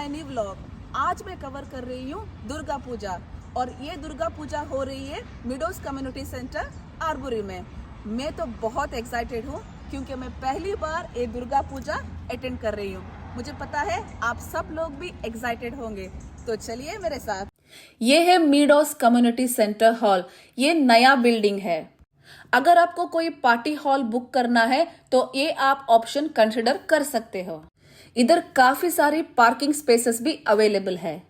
My new vlog. आज मैं cover कर रही हूँ दुर्गा पूजा और ये दुर्गा पूजा हो रही है मिडोस कम्युनिटी सेंटर आरबुरी में। मैं तो बहुत एक्साइटेड हूँ क्योंकि मैं पहली बार ये दुर्गा पूजा अटेंड कर रही हूँ। मुझे पता है आप सब लोग भी एक्साइटेड होंगे, तो चलिए मेरे साथ। ये है मिडोस कम्युनिटी सेंटर हॉल। ये नया बिल्डिंग है। अगर आपको कोई पार्टी हॉल बुक करना है तो ये आप ऑप्शन कंसिडर कर सकते हो। इधर काफी सारी पार्किंग स्पेसेस भी अवेलेबल है।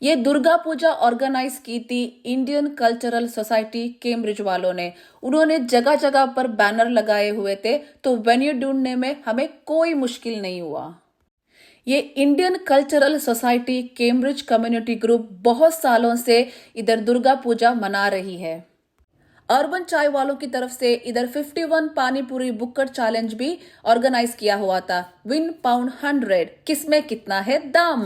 ये दुर्गा पूजा ऑर्गेनाइज की थी इंडियन कल्चरल सोसाइटी कैम्ब्रिज वालों ने। उन्होंने जगह जगह पर बैनर लगाए हुए थे, तो वेन्यू ढूंढने में हमें कोई मुश्किल नहीं हुआ। ये Indian cultural society Cambridge community group बहुत सालों से इधर दुर्गा पूजा मना रही है। अर्बन चाय वालों की तरफ से इधर 51 पानी पूरी बुक्कर चैलेंज भी ऑर्गेनाइज किया हुआ था। विन पाउंड 100, किसमें कितना है दाम।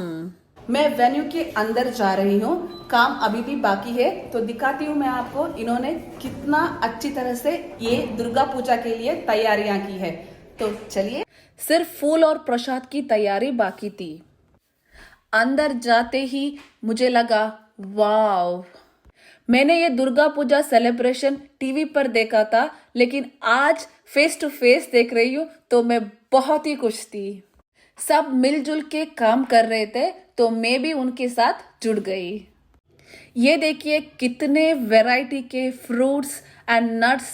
मैं वेन्यू के अंदर जा रही हूँ, काम अभी भी बाकी है, तो दिखाती हूँ मैं आपको इन्होंने कितना अच्छी तरह से ये दुर्गा पूजा के लिए तैयारियां की है। तो चलिए, सिर्फ फूल और प्रसाद की तैयारी बाकी थी। अंदर जाते ही मुझे लगा वाव, मैंने ये दुर्गा पूजा सेलिब्रेशन टीवी पर देखा था, लेकिन आज फेस टू फेस देख रही हूँ तो मैं बहुत ही खुश थी। सब मिलजुल के काम कर रहे थे, तो मैं भी उनके साथ जुड़ गई। ये देखिए कितने वैरायटी के फ्रूट्स एंड नट्स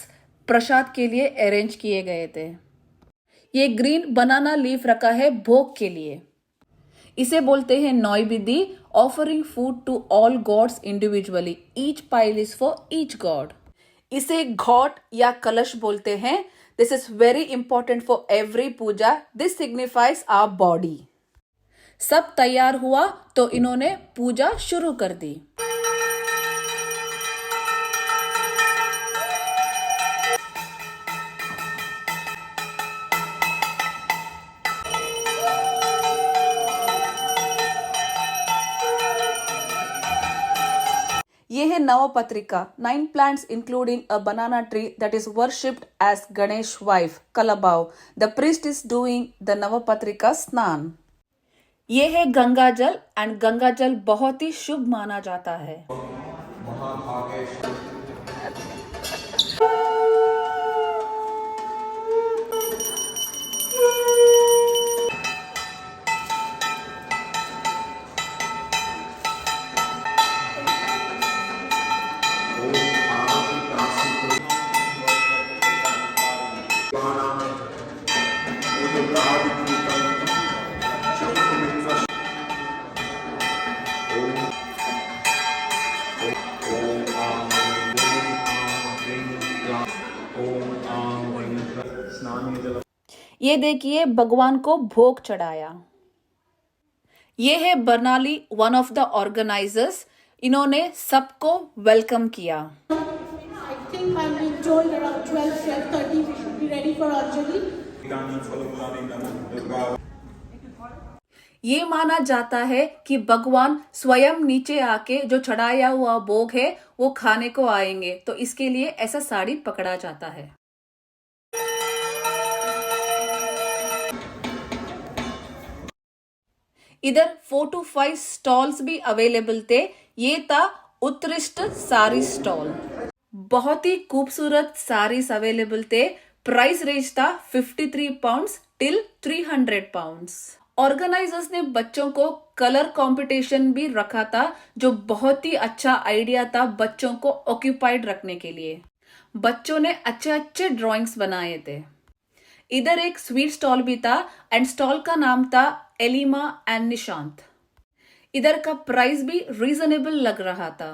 प्रसाद के लिए अरेंज किए गए थे। ये ग्रीन बनाना लीफ रखा है भोग के लिए। इसे बोलते हैं नौविधि, offering food to all gods individually. Each pile is for each god. इसे घॉट या कलश बोलते हैं। This is very important for every puja. This signifies our body. सब तैयार हुआ तो इन्होंने पूजा शुरू कर दी। ये है Navapatrika, 9 plants including a banana tree that is worshipped as Ganesh wife, Kalabao. The priest is doing the Navapatrika स्नान। ये है गंगा जल, एंड गंगा जल बहुत ही शुभ माना जाता है। ये देखिए भगवान को भोग चढ़ाया। ये है Barnali, one of the organisers. इन्होंने सबको वेलकम किया। I think I'm being told around 12:30 we should be ready for Anjali. ये माना जाता है कि भगवान स्वयं नीचे आके जो चढ़ाया हुआ भोग है वो खाने को आएंगे, तो इसके लिए ऐसा साड़ी पकड़ा जाता है। इधर 4 to 5 स्टॉल्स भी अवेलेबल थे। ये था उत्कृष्ट साड़ी स्टॉल। बहुत ही खूबसूरत साड़ीज अवेलेबल थे। प्राइस रेंज था 53 पाउंड्स टिल 300 पाउंड्स। ऑर्गेनाइजर्स ने बच्चों को कलर कंपटीशन भी रखा था, जो बहुत ही अच्छा आइडिया था बच्चों को ऑक्यूपाइड रखने के लिए। बच्चों ने अच्छे अच्छे ड्राइंग्स बनाए थे। इधर एक स्वीट स्टॉल भी था, एंड स्टॉल का नाम था एलिमा एंड निशांत। इधर का प्राइस भी रीजनेबल लग रहा था।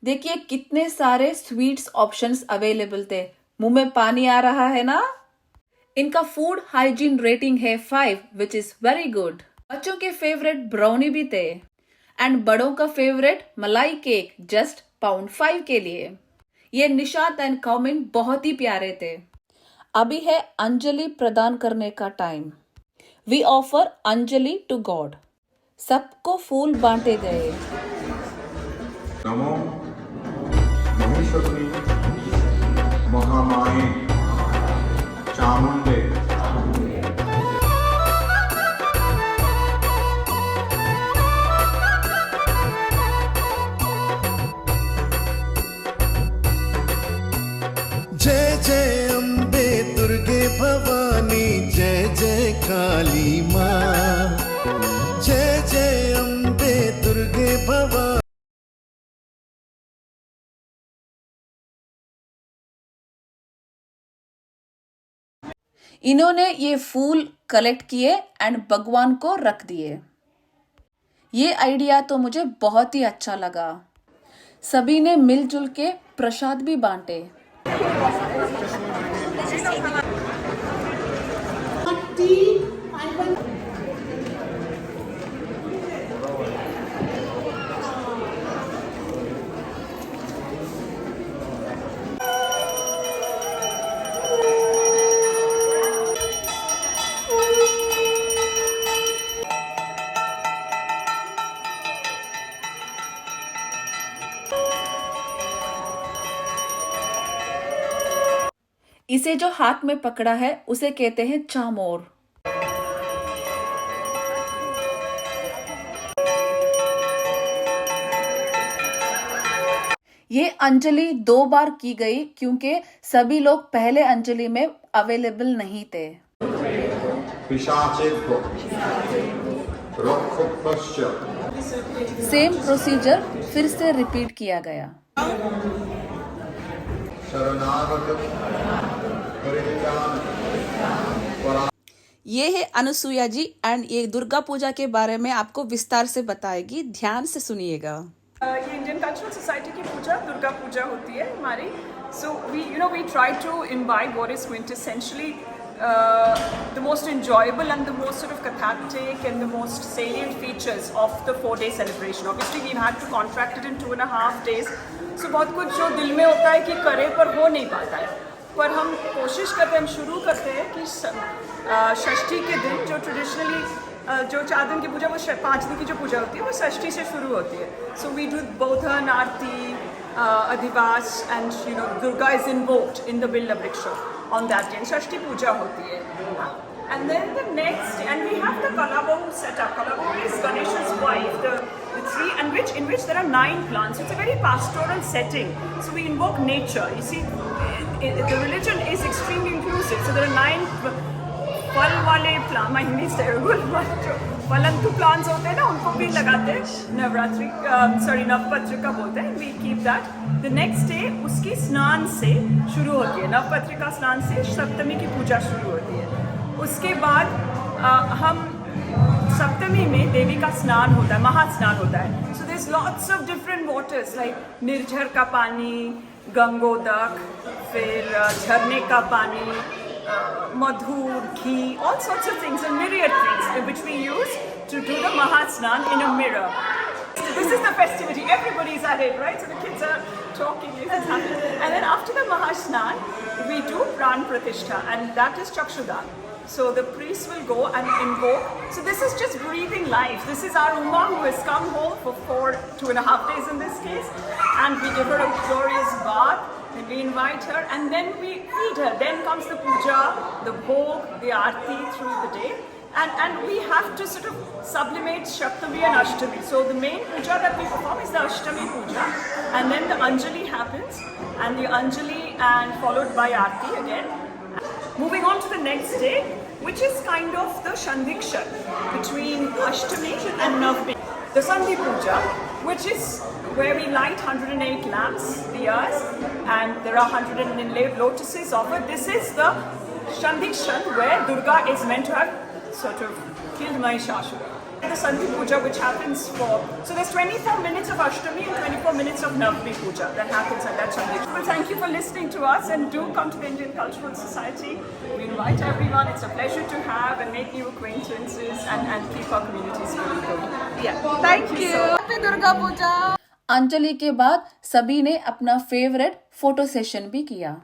देखिए कितने सारे स्वीट्स ऑप्शंस अवेलेबल थे। मुंह में पानी आ रहा है ना। इनका फूड हाइजीन रेटिंग है 5, विच इज वेरी गुड। बच्चों के फेवरेट ब्राउनी भी थे, एंड बड़ों का फेवरेट मलाई केक जस्ट £5 के लिए। ये निशांत एंड कौमिन बहुत ही प्यारे थे। अभी है अंजलि प्रदान करने का time. We offer anjali to God. सबको फूल बांटे गए। नमो महेश्वरी महामाये चामुंडे दुर्गे भवानी जय जय काली माँ, जय जय अम्बे दुर्गे भवानी। इन्होंने ये फूल कलेक्ट किए एंड भगवान को रख दिए। ये आइडिया तो मुझे बहुत ही अच्छा लगा। सभी ने मिलजुल के प्रसाद भी बांटे। tea, I will. इसे जो हाथ में पकड़ा है उसे कहते हैं चामोर। ये अंजलि 2 बार की गई क्योंकि सभी लोग पहले अंजलि में अवेलेबल नहीं थे। पिशाचेभ्यो रक्षोभ्यश्च सेम प्रोसीजर फिर से रिपीट किया गया। शरणागत परित्राण ये है अनुसुईया जी एंड ये दुर्गा पूजा के बारे में आपको विस्तार से बताएगी। ध्यान से सुनिएगा। ये इंडियन कल्चरल सोसाइटी की पूजा दुर्गा पूजा होती है हमारी। So we try to imbibe what is quintessentially the most enjoyable and the most sort of cathartic and the most salient features of the 4-day celebration. Obviously we've had to contract it in 2.5 days. So बहुत कुछ जो दिल में होता है कि करें पर हो नहीं पाता है, पर हम कोशिश करते हैं, हम शुरू करते हैं कि षष्ठी के दिन जो ट्रेडिशनली जो 4 दिन की पूजा, वो 5 दिन की जो पूजा होती है वो षष्ठी से शुरू होती है. सो वी डू बोधन, आरती, अधिवास and Durga is invoked in the build वृक्ष on that day. Shashti puja hoti hai. And then the next, and we have the Kalabahu set up. Kalabahu is Ganesha's wife, the tree, and in which there are 9 plants. It's a very pastoral setting. So we invoke nature. You see, the religion is extremely inclusive. So there are 9 फल वाले plant, my Hindi is terrible, जो फलंतु plants होते हैं ना उनको भी लगाते हैं। नवरात्रि नवपत्रिका बोलते हैं, we keep that. The next day उसकी स्नान से शुरू होती है, नवपत्रिका स्नान से सप्तमी की पूजा शुरू होती है। उसके बाद हम सप्तमी में देवी का स्नान होता है, महास्नान होता है। So there is lots of different waters like निर्झर का पानी, गंगोदक, फिर झरने का पानी, madhu, ghee, all sorts of things, and myriad things which we use to do the Mahasnan in a mirror. This is the festivity, everybody's at it, right? So the kids are talking, it's happening. And then after the Mahasnan, we do Pran Pratishtha, and that is Chakshudan. So the priest will go and invoke. So this is just breathing life. This is our Uma who has come home for 2.5 days in this case, and we give her a glorious bath. And we invite her and then we feed her. Then comes the puja, the bhog, the aarti through the day. And we have to sort of sublimate Shaptami and Ashtami. So the main puja that we perform is the Ashtami puja. And then the Anjali happens. And the Anjali and followed by aarti again. Moving on to the next day, which is kind of the Shandhikshan between Ashtami and Navami. The Sandhi Puja, which is where we light 108 lamps, diyas, and there are 100 inlaid lotuses of it. This is the Shandhikshan where Durga is meant to have sort of killed Mahishasura. The Sandhi Puja, which happens so there's 24 minutes of Ashtami and 24 minutes of Navami Puja that happens at that Shandhikshan. Well, thank you for listening to us, and do come to the Indian Cultural Society. We invite everyone. It's a pleasure to have and make new acquaintances and keep our communities really good. Yeah, thank you. Happy Durga Puja. Anjali के बाद सभी ने अपना favourite photo session भी किया।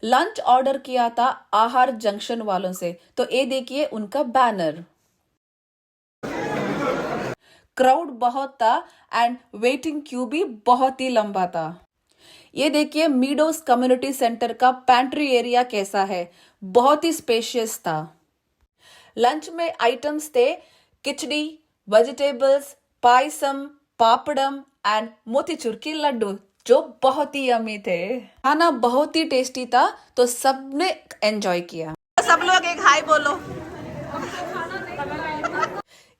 Lunch order किया था आहार जंक्शन वालों से, तो ये देखिए उनका बैनर। क्राउड बहुत था एंड वेटिंग क्यू भी बहुत ही लंबा था। ये देखिए मीडोज कम्युनिटी सेंटर का पैंट्री एरिया कैसा है, बहुत ही स्पेशियस था। लंच में आइटम्स थे खिचड़ी, वेजिटेबल्स, पायसम, पापड़म एंड मोतीचूर की लड्डू। जो बहुत ही यम्मी थे। खाना बहुत ही टेस्टी था तो सबने एंजॉय किया। सब लोग एक हाय बोलो।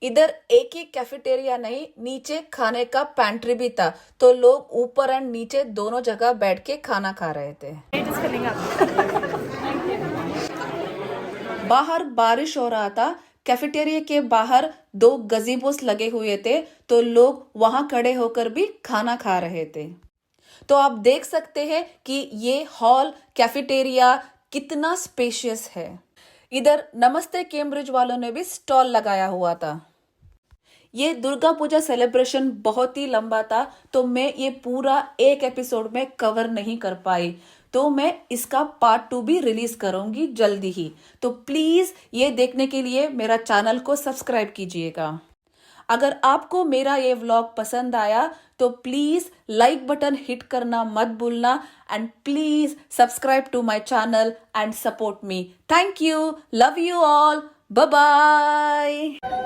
इधर एक ही कैफेटेरिया नहीं, नीचे खाने का पैंट्री भी था, तो लोग ऊपर एंड नीचे दोनों जगह बैठ के खाना खा रहे थे। बाहर बारिश हो रहा था। कैफेटेरिया के बाहर 2 गजीबोस लगे हुए थे, तो लोग वहां खड़े होकर भी खाना खा रहे थे। तो आप देख सकते हैं कि ये हॉल कैफेटेरिया कितना स्पेशियस है। इधर नमस्ते कैम्ब्रिज वालों ने भी स्टॉल लगाया हुआ था। ये दुर्गा पूजा सेलिब्रेशन बहुत ही लंबा था, तो मैं ये पूरा एक एपिसोड में कवर नहीं कर पाई, तो मैं इसका पार्ट 2 भी रिलीज करूंगी जल्दी ही। तो प्लीज ये देखने के लिए मेरा चैनल को सब्सक्राइब कीजिएगा। अगर आपको मेरा ये व्लॉग पसंद आया तो प्लीज लाइक बटन हिट करना मत भूलना, and please subscribe to my channel and support me. Thank you, love you all, bye bye.